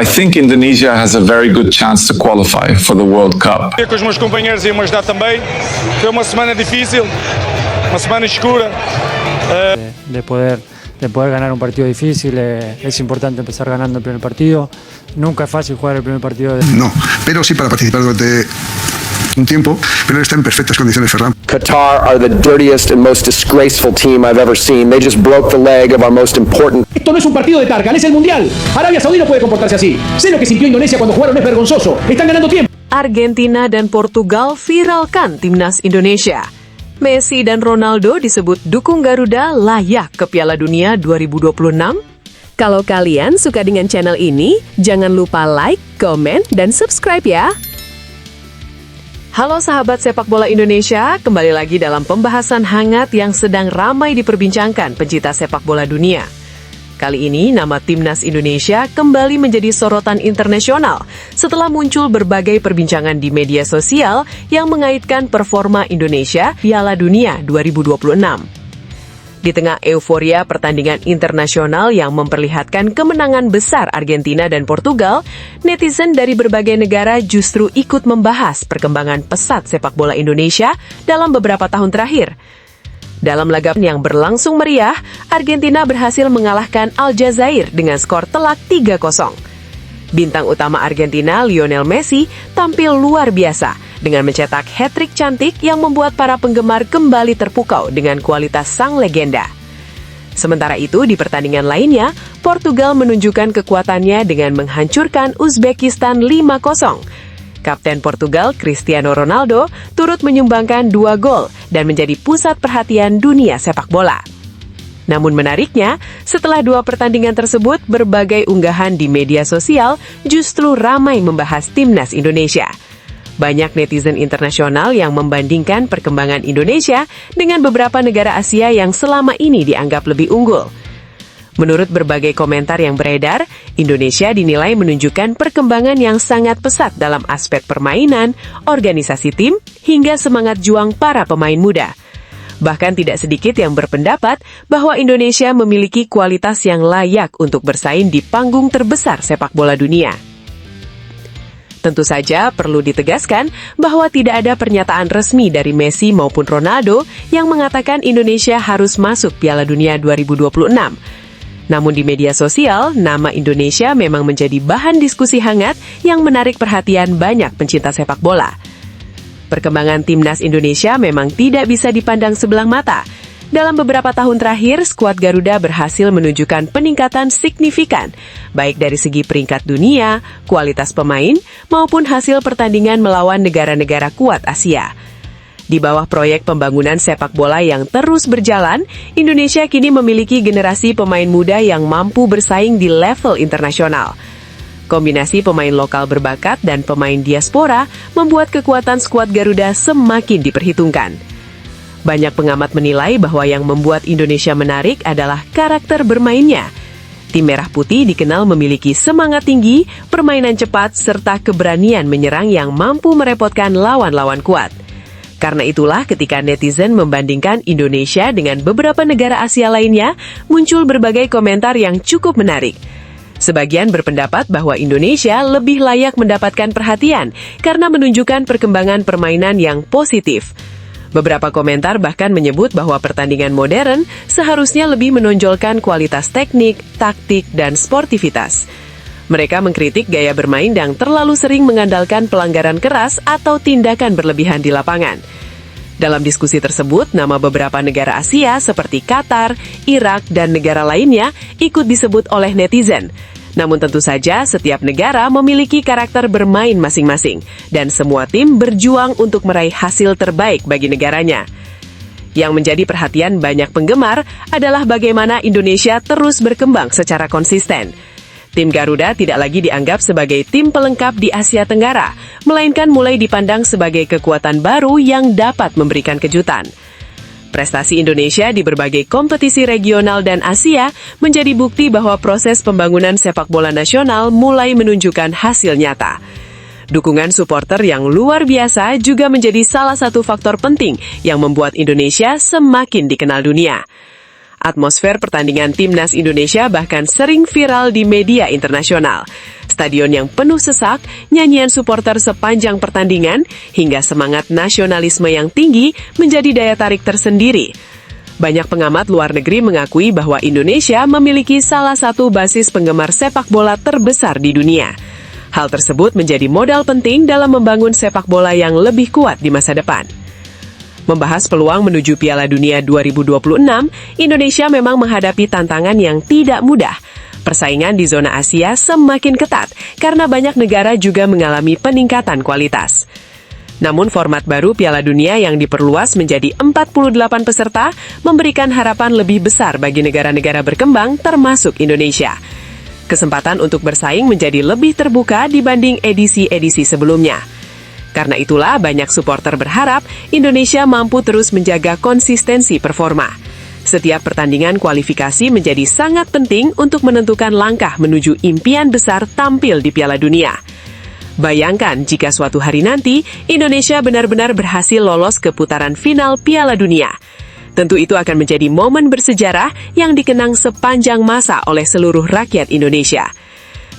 I think Indonesia has a very good chance to qualify for the World Cup. Com os meus companheiros iam ajudar também. Foi uma semana difícil, uma semana escura. De poder ganar un partido difícil, es importante empezar ganando el primer partido. Nunca es fácil jugar el primer partido. No, pero sí para participar durante un tiempo, pero está en perfectas condiciones, Ferran. Qatar are the dirtiest and most disgraceful team I've ever seen. They just broke the leg of our most important. Esto no es un partido de Tarkan, es el Mundial. Arabia Saudí no puede comportarse así. Sé lo que sintió Indonesia cuando jugaron, es vergonzoso. Están ganando tiempo. Argentina dan Portugal viralkan timnas Indonesia. Messi dan Ronaldo disebut dukung Garuda layak ke Piala Dunia 2026. Kalau kalian suka dengan channel ini, jangan lupa like, komen, dan subscribe ya. Halo sahabat sepak bola Indonesia, kembali lagi dalam pembahasan hangat yang sedang ramai diperbincangkan pencinta sepak bola dunia. Kali ini, nama timnas Indonesia kembali menjadi sorotan internasional setelah muncul berbagai perbincangan di media sosial yang mengaitkan performa Indonesia Piala Dunia 2026. Di tengah euforia pertandingan internasional yang memperlihatkan kemenangan besar Argentina dan Portugal, netizen dari berbagai negara justru ikut membahas perkembangan pesat sepak bola Indonesia dalam beberapa tahun terakhir. Dalam laga yang berlangsung meriah, Argentina berhasil mengalahkan Aljazair dengan skor telak 3-0. Bintang utama Argentina, Lionel Messi, tampil luar biasa dengan mencetak hat-trick cantik yang membuat para penggemar kembali terpukau dengan kualitas sang legenda. Sementara itu, di pertandingan lainnya, Portugal menunjukkan kekuatannya dengan menghancurkan Uzbekistan 5-0. Kapten Portugal, Cristiano Ronaldo, turut menyumbangkan 2 gol dan menjadi pusat perhatian dunia sepak bola. Namun menariknya, setelah 2 pertandingan tersebut, berbagai unggahan di media sosial justru ramai membahas timnas Indonesia. Banyak netizen internasional yang membandingkan perkembangan Indonesia dengan beberapa negara Asia yang selama ini dianggap lebih unggul. Menurut berbagai komentar yang beredar, Indonesia dinilai menunjukkan perkembangan yang sangat pesat dalam aspek permainan, organisasi tim, hingga semangat juang para pemain muda. Bahkan tidak sedikit yang berpendapat bahwa Indonesia memiliki kualitas yang layak untuk bersaing di panggung terbesar sepak bola dunia. Tentu saja perlu ditegaskan bahwa tidak ada pernyataan resmi dari Messi maupun Ronaldo yang mengatakan Indonesia harus masuk Piala Dunia 2026. Namun di media sosial, nama Indonesia memang menjadi bahan diskusi hangat yang menarik perhatian banyak pencinta sepak bola. Perkembangan timnas Indonesia memang tidak bisa dipandang sebelah mata. Dalam beberapa tahun terakhir, skuad Garuda berhasil menunjukkan peningkatan signifikan, baik dari segi peringkat dunia, kualitas pemain, maupun hasil pertandingan melawan negara-negara kuat Asia. Di bawah proyek pembangunan sepak bola yang terus berjalan, Indonesia kini memiliki generasi pemain muda yang mampu bersaing di level internasional. Kombinasi pemain lokal berbakat dan pemain diaspora membuat kekuatan skuad Garuda semakin diperhitungkan. Banyak pengamat menilai bahwa yang membuat Indonesia menarik adalah karakter bermainnya. Tim Merah Putih dikenal memiliki semangat tinggi, permainan cepat, serta keberanian menyerang yang mampu merepotkan lawan-lawan kuat. Karena itulah ketika netizen membandingkan Indonesia dengan beberapa negara Asia lainnya, muncul berbagai komentar yang cukup menarik. Sebagian berpendapat bahwa Indonesia lebih layak mendapatkan perhatian karena menunjukkan perkembangan permainan yang positif. Beberapa komentar bahkan menyebut bahwa pertandingan modern seharusnya lebih menonjolkan kualitas teknik, taktik, dan sportivitas. Mereka mengkritik gaya bermain yang terlalu sering mengandalkan pelanggaran keras atau tindakan berlebihan di lapangan. Dalam diskusi tersebut, nama beberapa negara Asia seperti Qatar, Irak, dan negara lainnya ikut disebut oleh netizen. Namun tentu saja setiap negara memiliki karakter bermain masing-masing, dan semua tim berjuang untuk meraih hasil terbaik bagi negaranya. Yang menjadi perhatian banyak penggemar adalah bagaimana Indonesia terus berkembang secara konsisten. Tim Garuda tidak lagi dianggap sebagai tim pelengkap di Asia Tenggara, melainkan mulai dipandang sebagai kekuatan baru yang dapat memberikan kejutan. Prestasi Indonesia di berbagai kompetisi regional dan Asia menjadi bukti bahwa proses pembangunan sepak bola nasional mulai menunjukkan hasil nyata. Dukungan supporter yang luar biasa juga menjadi salah satu faktor penting yang membuat Indonesia semakin dikenal dunia. Atmosfer pertandingan Timnas Indonesia bahkan sering viral di media internasional. Stadion yang penuh sesak, nyanyian supporter sepanjang pertandingan, hingga semangat nasionalisme yang tinggi menjadi daya tarik tersendiri. Banyak pengamat luar negeri mengakui bahwa Indonesia memiliki salah satu basis penggemar sepak bola terbesar di dunia. Hal tersebut menjadi modal penting dalam membangun sepak bola yang lebih kuat di masa depan. Membahas peluang menuju Piala Dunia 2026, Indonesia memang menghadapi tantangan yang tidak mudah. Persaingan di zona Asia semakin ketat karena banyak negara juga mengalami peningkatan kualitas. Namun format baru Piala Dunia yang diperluas menjadi 48 peserta memberikan harapan lebih besar bagi negara-negara berkembang termasuk Indonesia. Kesempatan untuk bersaing menjadi lebih terbuka dibanding edisi-edisi sebelumnya. Karena itulah banyak supporter berharap Indonesia mampu terus menjaga konsistensi performa. Setiap pertandingan kualifikasi menjadi sangat penting untuk menentukan langkah menuju impian besar tampil di Piala Dunia. Bayangkan jika suatu hari nanti Indonesia benar-benar berhasil lolos ke putaran final Piala Dunia. Tentu itu akan menjadi momen bersejarah yang dikenang sepanjang masa oleh seluruh rakyat Indonesia.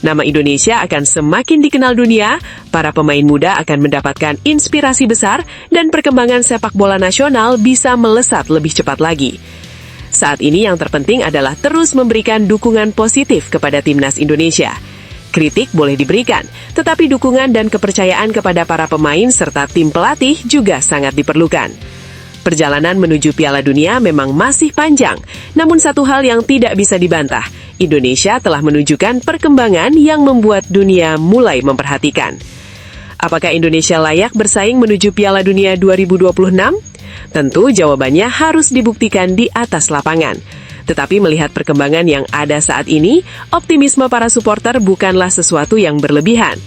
Nama Indonesia akan semakin dikenal dunia, para pemain muda akan mendapatkan inspirasi besar, dan perkembangan sepak bola nasional bisa melesat lebih cepat lagi. Saat ini yang terpenting adalah terus memberikan dukungan positif kepada Timnas Indonesia. Kritik boleh diberikan, tetapi dukungan dan kepercayaan kepada para pemain serta tim pelatih juga sangat diperlukan. Perjalanan menuju Piala Dunia memang masih panjang, namun satu hal yang tidak bisa dibantah, Indonesia telah menunjukkan perkembangan yang membuat dunia mulai memperhatikan. Apakah Indonesia layak bersaing menuju Piala Dunia 2026? Tentu jawabannya harus dibuktikan di atas lapangan. Tetapi melihat perkembangan yang ada saat ini, optimisme para supporter bukanlah sesuatu yang berlebihan.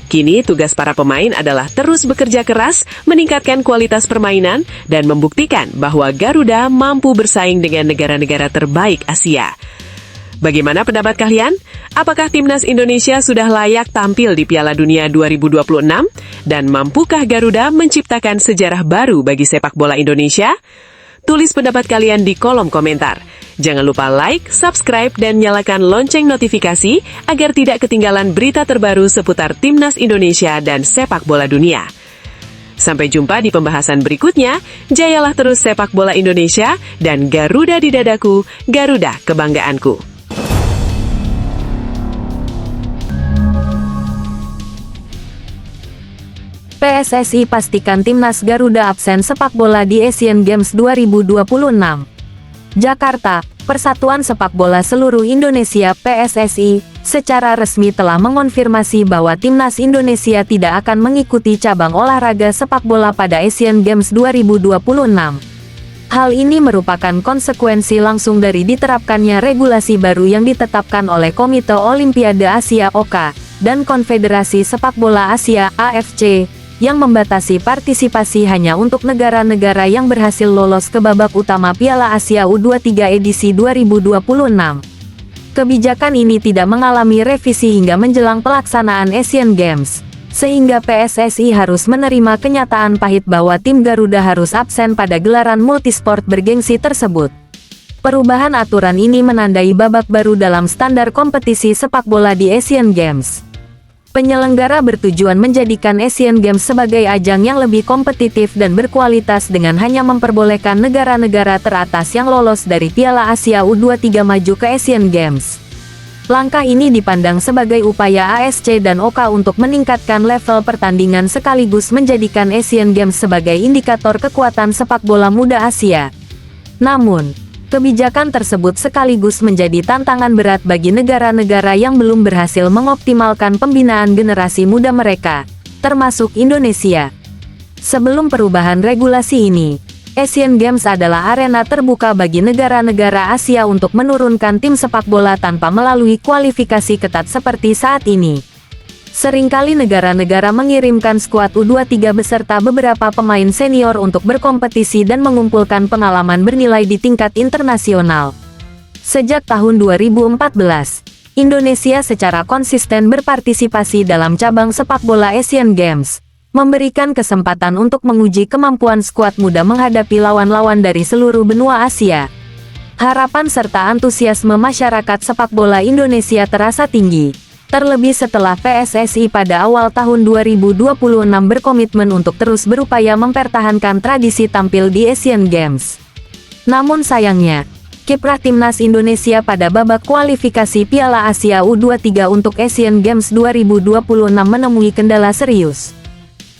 Kini tugas para pemain adalah terus bekerja keras, meningkatkan kualitas permainan, dan membuktikan bahwa Garuda mampu bersaing dengan negara-negara terbaik Asia. Bagaimana pendapat kalian? Apakah Timnas Indonesia sudah layak tampil di Piala Dunia 2026? Dan mampukah Garuda menciptakan sejarah baru bagi sepak bola Indonesia? Tulis pendapat kalian di kolom komentar. Jangan lupa like, subscribe, dan nyalakan lonceng notifikasi agar tidak ketinggalan berita terbaru seputar Timnas Indonesia dan sepak bola dunia. Sampai jumpa di pembahasan berikutnya. Jayalah terus sepak bola Indonesia dan Garuda di dadaku, Garuda kebanggaanku. PSSI pastikan Timnas Garuda absen sepak bola di Asian Games 2026. Jakarta, Persatuan Sepak Bola Seluruh Indonesia (PSSI) secara resmi telah mengonfirmasi bahwa Timnas Indonesia tidak akan mengikuti cabang olahraga sepak bola pada Asian Games 2026. Hal ini merupakan konsekuensi langsung dari diterapkannya regulasi baru yang ditetapkan oleh Komite Olimpiade Asia (OKA) dan Konfederasi Sepak Bola Asia (AFC), yang membatasi partisipasi hanya untuk negara-negara yang berhasil lolos ke babak utama Piala Asia U23 edisi 2026. Kebijakan ini tidak mengalami revisi hingga menjelang pelaksanaan Asian Games, sehingga PSSI harus menerima kenyataan pahit bahwa tim Garuda harus absen pada gelaran multisport bergengsi tersebut. Perubahan aturan ini menandai babak baru dalam standar kompetisi sepak bola di Asian Games. Penyelenggara bertujuan menjadikan Asian Games sebagai ajang yang lebih kompetitif dan berkualitas dengan hanya memperbolehkan negara-negara teratas yang lolos dari Piala Asia U23 maju ke Asian Games. Langkah ini dipandang sebagai upaya ASC dan OKA untuk meningkatkan level pertandingan sekaligus menjadikan Asian Games sebagai indikator kekuatan sepak bola muda Asia. Namun, kebijakan tersebut sekaligus menjadi tantangan berat bagi negara-negara yang belum berhasil mengoptimalkan pembinaan generasi muda mereka, termasuk Indonesia. Sebelum perubahan regulasi ini, Asian Games adalah arena terbuka bagi negara-negara Asia untuk menurunkan tim sepak bola tanpa melalui kualifikasi ketat seperti saat ini. Seringkali negara-negara mengirimkan skuad U23 beserta beberapa pemain senior untuk berkompetisi dan mengumpulkan pengalaman bernilai di tingkat internasional. Sejak tahun 2014, Indonesia secara konsisten berpartisipasi dalam cabang sepak bola Asian Games, memberikan kesempatan untuk menguji kemampuan skuad muda menghadapi lawan-lawan dari seluruh benua Asia. Harapan serta antusiasme masyarakat sepak bola Indonesia terasa tinggi. Terlebih setelah PSSI pada awal tahun 2026 berkomitmen untuk terus berupaya mempertahankan tradisi tampil di Asian Games. Namun sayangnya, kiprah timnas Indonesia pada babak kualifikasi Piala Asia U23 untuk Asian Games 2026 menemui kendala serius.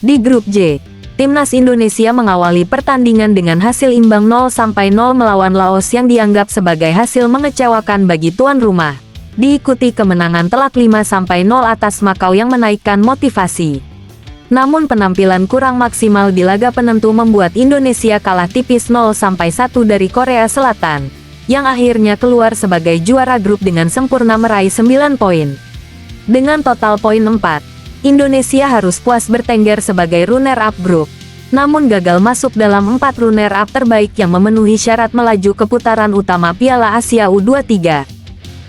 Di grup J, timnas Indonesia mengawali pertandingan dengan hasil imbang 0-0 melawan Laos yang dianggap sebagai hasil mengecewakan bagi tuan rumah. Diikuti kemenangan telak 5-0 atas Makau yang menaikkan motivasi. Namun penampilan kurang maksimal di laga penentu membuat Indonesia kalah tipis 0-1 dari Korea Selatan, yang akhirnya keluar sebagai juara grup dengan sempurna meraih 9 poin. Dengan total poin 4, Indonesia harus puas bertengger sebagai runner-up grup, namun gagal masuk dalam 4 runner-up terbaik yang memenuhi syarat melaju ke putaran utama Piala Asia U23.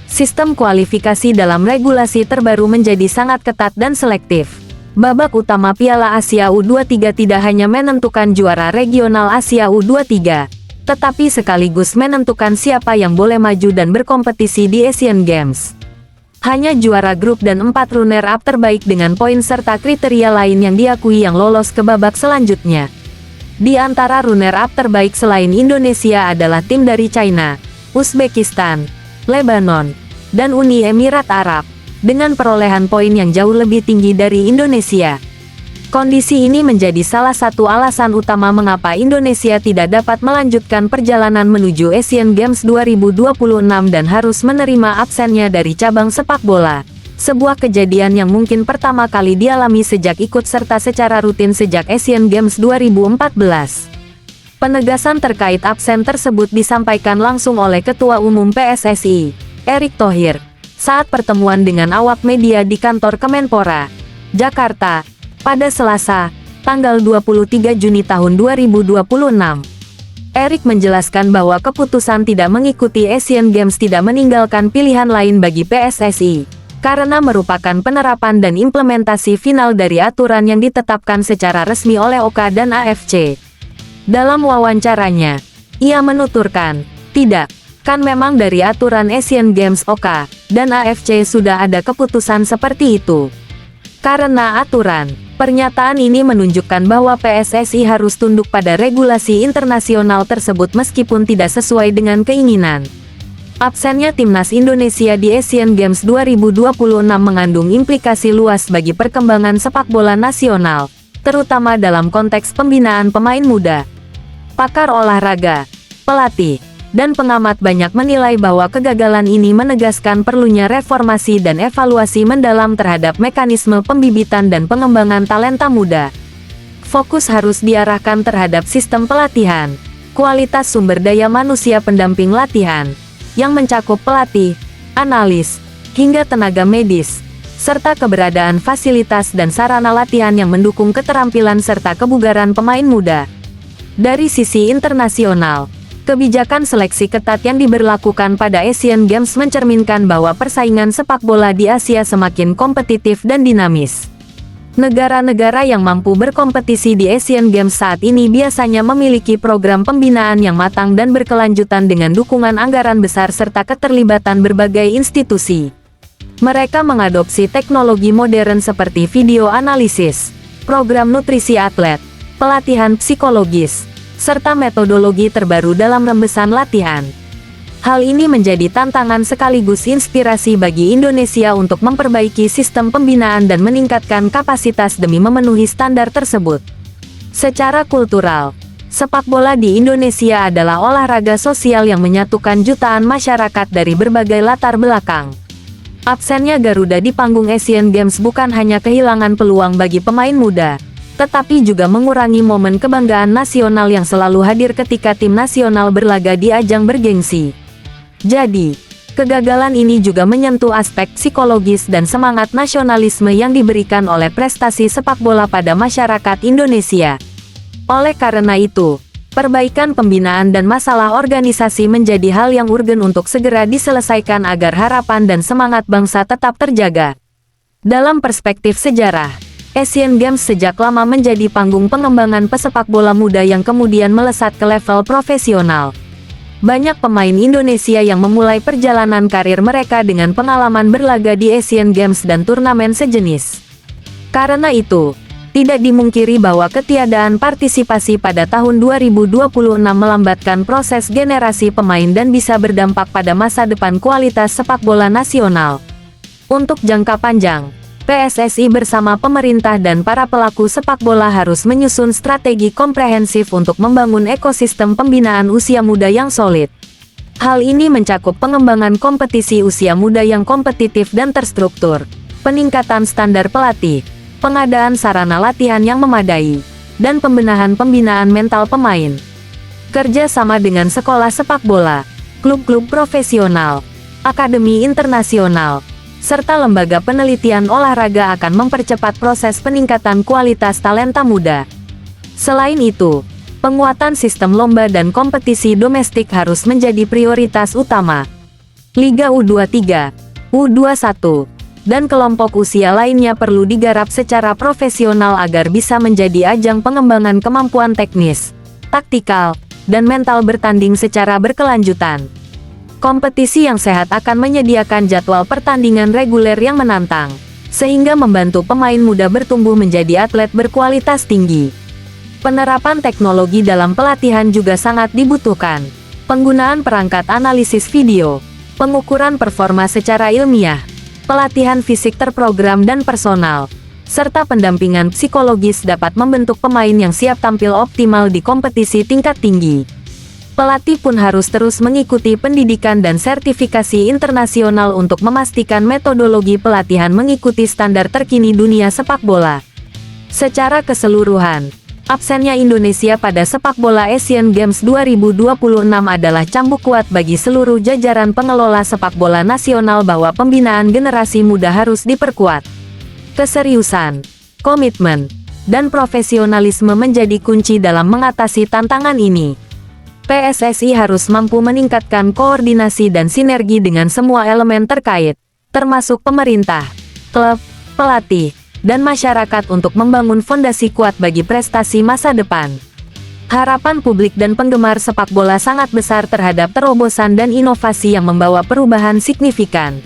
Sistem kualifikasi dalam regulasi terbaru menjadi sangat ketat dan selektif. Babak utama Piala Asia U23 tidak hanya menentukan juara regional Asia U23, tetapi sekaligus menentukan siapa yang boleh maju dan berkompetisi di Asian Games. Hanya juara grup dan 4 runner-up terbaik dengan poin serta kriteria lain yang diakui yang lolos ke babak selanjutnya. Di antara runner-up terbaik selain Indonesia adalah tim dari China, Uzbekistan, Lebanon, dan Uni Emirat Arab, dengan perolehan poin yang jauh lebih tinggi dari Indonesia. Kondisi ini menjadi salah satu alasan utama mengapa Indonesia tidak dapat melanjutkan perjalanan menuju Asian Games 2026 dan harus menerima absennya dari cabang sepak bola. Sebuah kejadian yang mungkin pertama kali dialami sejak ikut serta secara rutin sejak Asian Games 2014. Penegasan terkait absen tersebut disampaikan langsung oleh Ketua Umum PSSI, Erick Thohir, saat pertemuan dengan awak media di kantor Kemenpora, Jakarta, pada Selasa, tanggal 23 Juni tahun 2026. Erick menjelaskan bahwa keputusan tidak mengikuti Asian Games tidak meninggalkan pilihan lain bagi PSSI, karena merupakan penerapan dan implementasi final dari aturan yang ditetapkan secara resmi oleh OK dan AFC. Dalam wawancaranya, ia menuturkan, tidak. Kan memang dari aturan Asian Games OK dan AFC sudah ada keputusan seperti itu. Karena aturan, pernyataan ini menunjukkan bahwa PSSI harus tunduk pada regulasi internasional tersebut meskipun tidak sesuai dengan keinginan. Absennya timnas Indonesia di Asian Games 2026 mengandung implikasi luas bagi perkembangan sepak bola nasional, terutama dalam konteks pembinaan pemain muda. Pakar olahraga, pelatih, dan pengamat banyak menilai bahwa kegagalan ini menegaskan perlunya reformasi dan evaluasi mendalam terhadap mekanisme pembibitan dan pengembangan talenta muda. Fokus harus diarahkan terhadap sistem pelatihan, kualitas sumber daya manusia pendamping latihan, yang mencakup pelatih, analis, hingga tenaga medis, serta keberadaan fasilitas dan sarana latihan yang mendukung keterampilan serta kebugaran pemain muda. Dari sisi internasional, kebijakan seleksi ketat yang diberlakukan pada Asian Games mencerminkan bahwa persaingan sepak bola di Asia semakin kompetitif dan dinamis. Negara-negara yang mampu berkompetisi di Asian Games saat ini biasanya memiliki program pembinaan yang matang dan berkelanjutan dengan dukungan anggaran besar serta keterlibatan berbagai institusi. Mereka mengadopsi teknologi modern seperti video analisis, program nutrisi atlet, pelatihan psikologis, serta metodologi terbaru dalam rembesan latihan. Hal ini menjadi tantangan sekaligus inspirasi bagi Indonesia untuk memperbaiki sistem pembinaan dan meningkatkan kapasitas demi memenuhi standar tersebut. Secara kultural, sepak bola di Indonesia adalah olahraga sosial yang menyatukan jutaan masyarakat dari berbagai latar belakang. Absennya Garuda di panggung Asian Games bukan hanya kehilangan peluang bagi pemain muda, tetapi juga mengurangi momen kebanggaan nasional yang selalu hadir ketika tim nasional berlaga di ajang bergengsi. Jadi, kegagalan ini juga menyentuh aspek psikologis dan semangat nasionalisme yang diberikan oleh prestasi sepak bola pada masyarakat Indonesia. Oleh karena itu, perbaikan pembinaan dan masalah organisasi menjadi hal yang urgen untuk segera diselesaikan agar harapan dan semangat bangsa tetap terjaga. Dalam perspektif sejarah, Asian Games sejak lama menjadi panggung pengembangan pesepak bola muda yang kemudian melesat ke level profesional. Banyak pemain Indonesia yang memulai perjalanan karir mereka dengan pengalaman berlaga di Asian Games dan turnamen sejenis. Karena itu, tidak dimungkiri bahwa ketiadaan partisipasi pada tahun 2026 melambatkan proses generasi pemain dan bisa berdampak pada masa depan kualitas sepak bola nasional. Untuk jangka panjang, PSSI bersama pemerintah dan para pelaku sepak bola harus menyusun strategi komprehensif untuk membangun ekosistem pembinaan usia muda yang solid. Hal ini mencakup pengembangan kompetisi usia muda yang kompetitif dan terstruktur, peningkatan standar pelatih, pengadaan sarana latihan yang memadai, dan pembenahan pembinaan mental pemain. Kerja sama dengan sekolah sepak bola, klub-klub profesional, akademi internasional, serta lembaga penelitian olahraga akan mempercepat proses peningkatan kualitas talenta muda. Selain itu, penguatan sistem lomba dan kompetisi domestik harus menjadi prioritas utama. Liga U23, U21, dan kelompok usia lainnya perlu digarap secara profesional agar bisa menjadi ajang pengembangan kemampuan teknis, taktikal, dan mental bertanding secara berkelanjutan. Kompetisi yang sehat akan menyediakan jadwal pertandingan reguler yang menantang, sehingga membantu pemain muda bertumbuh menjadi atlet berkualitas tinggi. Penerapan teknologi dalam pelatihan juga sangat dibutuhkan. Penggunaan perangkat analisis video, pengukuran performa secara ilmiah, pelatihan fisik terprogram dan personal, serta pendampingan psikologis dapat membentuk pemain yang siap tampil optimal di kompetisi tingkat tinggi. Pelatih pun harus terus mengikuti pendidikan dan sertifikasi internasional untuk memastikan metodologi pelatihan mengikuti standar terkini dunia sepak bola. Secara keseluruhan, absennya Indonesia pada sepak bola Asian Games 2026 adalah cambuk kuat bagi seluruh jajaran pengelola sepak bola nasional bahwa pembinaan generasi muda harus diperkuat. Keseriusan, komitmen, dan profesionalisme menjadi kunci dalam mengatasi tantangan ini. PSSI harus mampu meningkatkan koordinasi dan sinergi dengan semua elemen terkait, termasuk pemerintah, klub, pelatih, dan masyarakat untuk membangun fondasi kuat bagi prestasi masa depan. Harapan publik dan penggemar sepak bola sangat besar terhadap terobosan dan inovasi yang membawa perubahan signifikan.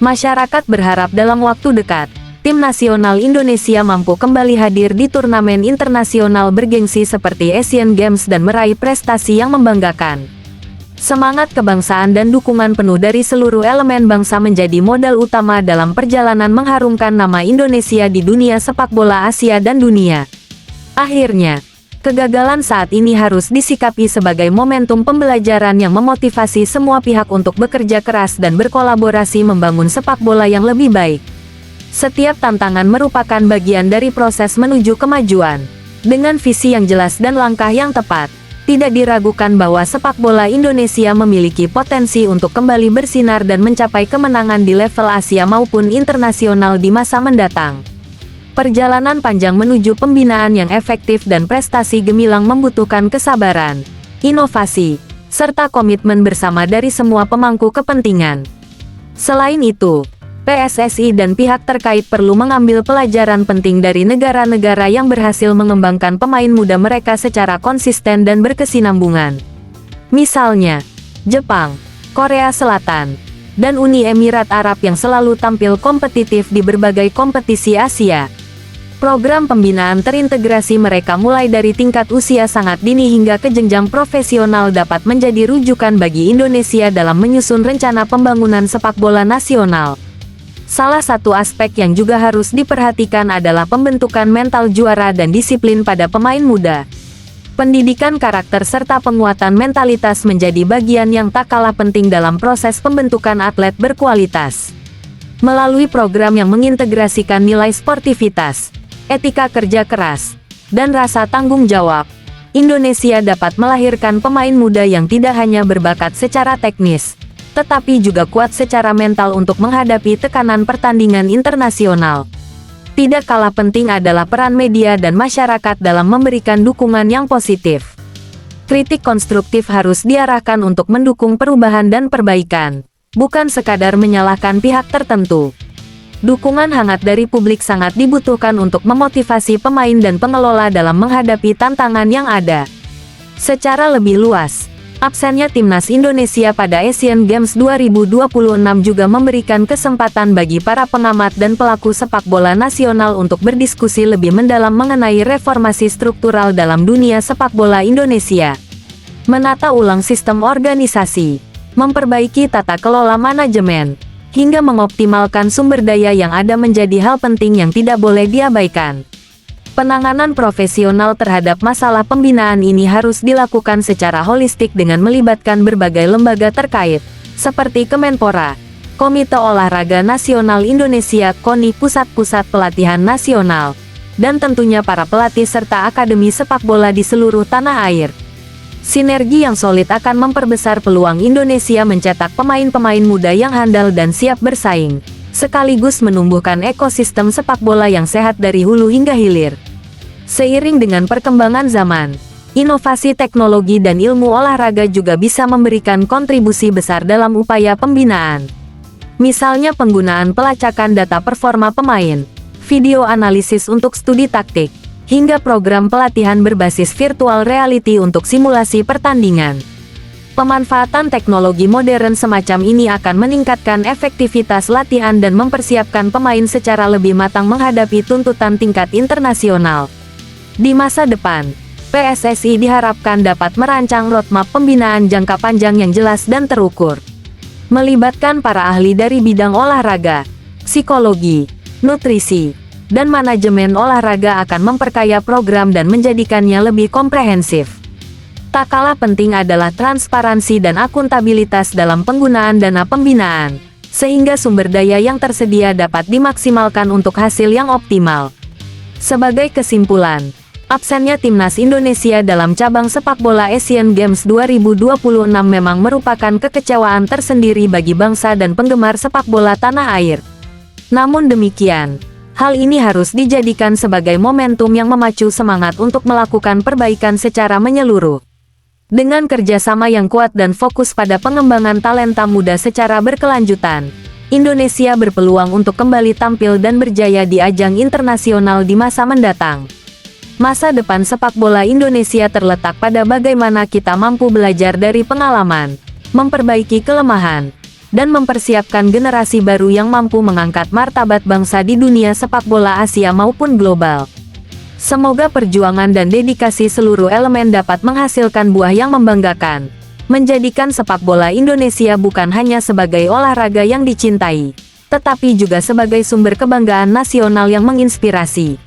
Masyarakat berharap dalam waktu dekat, tim nasional Indonesia mampu kembali hadir di turnamen internasional bergengsi seperti Asian Games dan meraih prestasi yang membanggakan. Semangat kebangsaan dan dukungan penuh dari seluruh elemen bangsa menjadi modal utama dalam perjalanan mengharumkan nama Indonesia di dunia sepak bola Asia dan dunia. Akhirnya, kegagalan saat ini harus disikapi sebagai momentum pembelajaran yang memotivasi semua pihak untuk bekerja keras dan berkolaborasi membangun sepak bola yang lebih baik. Setiap tantangan merupakan bagian dari proses menuju kemajuan. Dengan visi yang jelas dan langkah yang tepat, tidak diragukan bahwa sepak bola Indonesia memiliki potensi untuk kembali bersinar dan mencapai kemenangan di level Asia maupun internasional di masa mendatang. Perjalanan panjang menuju pembinaan yang efektif dan prestasi gemilang membutuhkan kesabaran, inovasi, serta komitmen bersama dari semua pemangku kepentingan. Selain itu, PSSI dan pihak terkait perlu mengambil pelajaran penting dari negara-negara yang berhasil mengembangkan pemain muda mereka secara konsisten dan berkesinambungan. Misalnya, Jepang, Korea Selatan, dan Uni Emirat Arab yang selalu tampil kompetitif di berbagai kompetisi Asia. Program pembinaan terintegrasi mereka mulai dari tingkat usia sangat dini hingga ke jenjang profesional dapat menjadi rujukan bagi Indonesia dalam menyusun rencana pembangunan sepak bola nasional. Salah satu aspek yang juga harus diperhatikan adalah pembentukan mental juara dan disiplin pada pemain muda. Pendidikan karakter serta penguatan mentalitas menjadi bagian yang tak kalah penting dalam proses pembentukan atlet berkualitas. Melalui program yang mengintegrasikan nilai sportivitas, etika kerja keras, dan rasa tanggung jawab, Indonesia dapat melahirkan pemain muda yang tidak hanya berbakat secara teknis, tetapi juga kuat secara mental untuk menghadapi tekanan pertandingan internasional. Tidak kalah penting adalah peran media dan masyarakat dalam memberikan dukungan yang positif. Kritik konstruktif harus diarahkan untuk mendukung perubahan dan perbaikan, bukan sekadar menyalahkan pihak tertentu. Dukungan hangat dari publik sangat dibutuhkan untuk memotivasi pemain dan pengelola dalam menghadapi tantangan yang ada. Secara lebih luas, Absennya timnas Indonesia pada Asian Games 2026 juga memberikan kesempatan bagi para pengamat dan pelaku sepak bola nasional untuk berdiskusi lebih mendalam mengenai reformasi struktural dalam dunia sepak bola Indonesia. Menata ulang sistem organisasi, memperbaiki tata kelola manajemen, hingga mengoptimalkan sumber daya yang ada menjadi hal penting yang tidak boleh diabaikan. Penanganan profesional terhadap masalah pembinaan ini harus dilakukan secara holistik dengan melibatkan berbagai lembaga terkait, seperti Kemenpora, Komite Olahraga Nasional Indonesia (KONI), pusat-pusat pelatihan nasional, dan tentunya para pelatih serta akademi sepak bola di seluruh tanah air. Sinergi yang solid akan memperbesar peluang Indonesia mencetak pemain-pemain muda yang handal dan siap bersaing, sekaligus menumbuhkan ekosistem sepak bola yang sehat dari hulu hingga hilir. Seiring dengan perkembangan zaman, inovasi teknologi dan ilmu olahraga juga bisa memberikan kontribusi besar dalam upaya pembinaan. Misalnya penggunaan pelacakan data performa pemain, video analisis untuk studi taktik, hingga program pelatihan berbasis virtual reality untuk simulasi pertandingan. Pemanfaatan teknologi modern semacam ini akan meningkatkan efektivitas latihan dan mempersiapkan pemain secara lebih matang menghadapi tuntutan tingkat internasional. Di masa depan, PSSI diharapkan dapat merancang roadmap pembinaan jangka panjang yang jelas dan terukur. Melibatkan para ahli dari bidang olahraga, psikologi, nutrisi, dan manajemen olahraga akan memperkaya program dan menjadikannya lebih komprehensif. Tak kalah penting adalah transparansi dan akuntabilitas dalam penggunaan dana pembinaan, sehingga sumber daya yang tersedia dapat dimaksimalkan untuk hasil yang optimal. Sebagai kesimpulan, absennya timnas Indonesia dalam cabang sepak bola Asian Games 2026 memang merupakan kekecewaan tersendiri bagi bangsa dan penggemar sepak bola tanah air. Namun demikian, hal ini harus dijadikan sebagai momentum yang memacu semangat untuk melakukan perbaikan secara menyeluruh. Dengan kerjasama yang kuat dan fokus pada pengembangan talenta muda secara berkelanjutan, Indonesia berpeluang untuk kembali tampil dan berjaya di ajang internasional di masa mendatang. Masa depan sepak bola Indonesia terletak pada bagaimana kita mampu belajar dari pengalaman, memperbaiki kelemahan, dan mempersiapkan generasi baru yang mampu mengangkat martabat bangsa di dunia sepak bola Asia maupun global. Semoga perjuangan dan dedikasi seluruh elemen dapat menghasilkan buah yang membanggakan, menjadikan sepak bola Indonesia bukan hanya sebagai olahraga yang dicintai, tetapi juga sebagai sumber kebanggaan nasional yang menginspirasi.